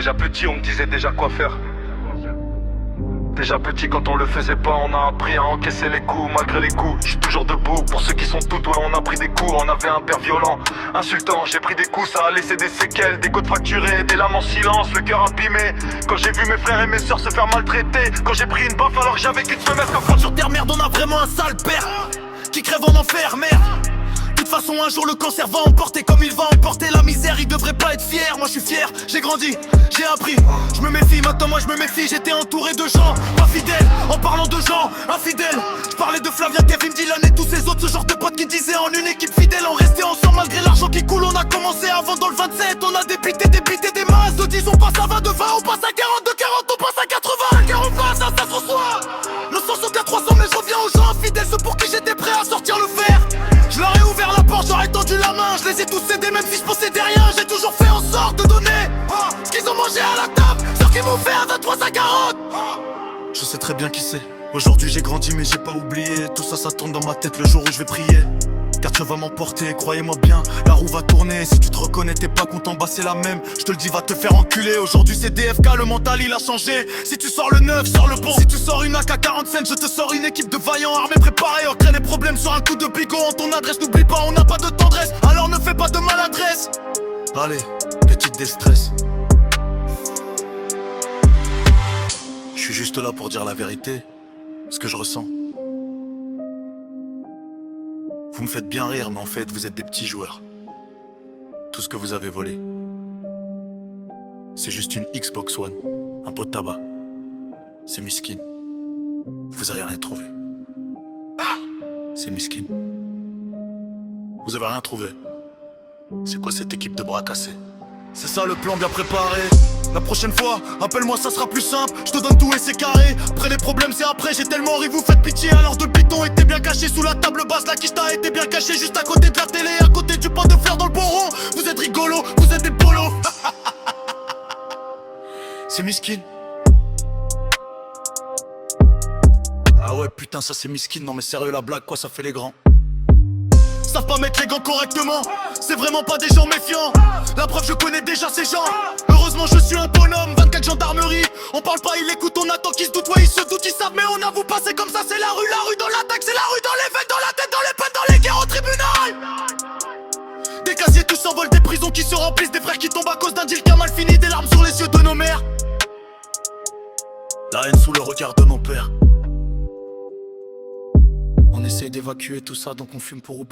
Déjà petit, on me disait déjà quoi faire. Déjà petit, quand on le faisait pas, on a appris à encaisser les coups. Malgré les coups, je suis toujours debout. Pour ceux qui sont tout, ouais, on a pris des coups. On avait un père violent, insultant. J'ai pris des coups, ça a laissé des séquelles. Des côtes fracturées, des lames en silence, le cœur abîmé. Quand j'ai vu mes frères et mes sœurs se faire maltraiter. Quand j'ai pris une baffe alors que j'avais qu'une semestre. Quand sur terre, merde, on a vraiment un sale père qui crève en enfer, merde. De toute façon un jour le cancer va emporter comme il va emporter la misère. Il devrait pas être fier, moi je suis fier. J'ai grandi, j'ai appris, je me méfie. Maintenant moi je me méfie, j'étais entouré de gens pas fidèles. En parlant de gens infidèles, je parlais de Flavien, Kevin, Dylan et tous ces autres. Ce genre de potes qui disaient en une équipe fidèle. On restait ensemble malgré l'argent qui coule. On a commencé avant dans le 27. On a débité des masses. De 10 on passe à 20, de 20 on passe à 40, de 40 on passe à 80. 40 ça se reçoit. Le sang sont qu'à 300 mais je reviens aux gens fidèles. Ceux pour qui j'étais prêt à sortir le fer. Je leur ai ouvert la porte, j'aurais tendu la main. Je les ai tous cédés même si je possédais rien. J'ai toujours fait en sorte de donner ce qu'ils ont mangé à la table. Ceux qui m'ont fait à 23 à 40. Je sais très bien qui c'est. Aujourd'hui j'ai grandi mais j'ai pas oublié. Tout ça ça tourne dans ma tête le jour où je vais prier. Car Dieu va m'emporter, croyez-moi bien, la roue va tourner. Si tu te reconnais, t'es pas content, bah c'est la même. Je te le dis, va te faire enculer. Aujourd'hui c'est DFK, le mental il a changé. Si tu sors le neuf, sors le bon. Si tu sors une AK-47, je te sors une équipe de vaillants armés préparés. On crée les problèmes sur un coup de bigot. En ton adresse, n'oublie pas, on n'a pas de tendresse. Alors ne fais pas de maladresse. Allez, petite déstress. Je suis juste là pour dire la vérité, ce que je ressens. Vous me faites bien rire, mais en fait, vous êtes des petits joueurs. Tout ce que vous avez volé, c'est juste une Xbox One, un pot de tabac. C'est miskin. Vous avez rien trouvé. C'est miskin. Vous avez rien trouvé. C'est quoi cette équipe de bras cassés? C'est ça le plan bien préparé. La prochaine fois, appelle-moi, ça sera plus simple. Je te donne tout et c'est carré. Après les problèmes, c'est après. J'ai tellement ri, vous faites pitié. Alors de piton était bien caché sous la table basse. La quicheta était bien cachée juste à côté de la télé, à côté du pain de fer dans le bon rond. Vous êtes rigolo, vous êtes des bolos. C'est miskin. Ah ouais, putain, ça c'est miskin. Non mais sérieux, la blague, quoi, ça fait les grands. Savent pas mettre les gants correctement. C'est vraiment pas des gens méfiants. La preuve, je connais déjà ces gens. Heureusement, je suis un bonhomme. 24 gendarmerie. On parle pas, ils écoutent, on attend qu'ils se doutent. Ouais, ils se doutent, ils savent, mais on avoue pas. C'est comme ça, c'est la rue dans l'attaque. C'est la rue dans les veines, dans la tête, dans les peines, dans les guerres, au tribunal. Des casiers, tout s'envole, des prisons qui se remplissent. Des frères qui tombent à cause d'un deal qui a mal fini. Des larmes sur les yeux de nos mères. La haine sous le regard de nos pères. On essaye d'évacuer tout ça, donc on fume pour oublier.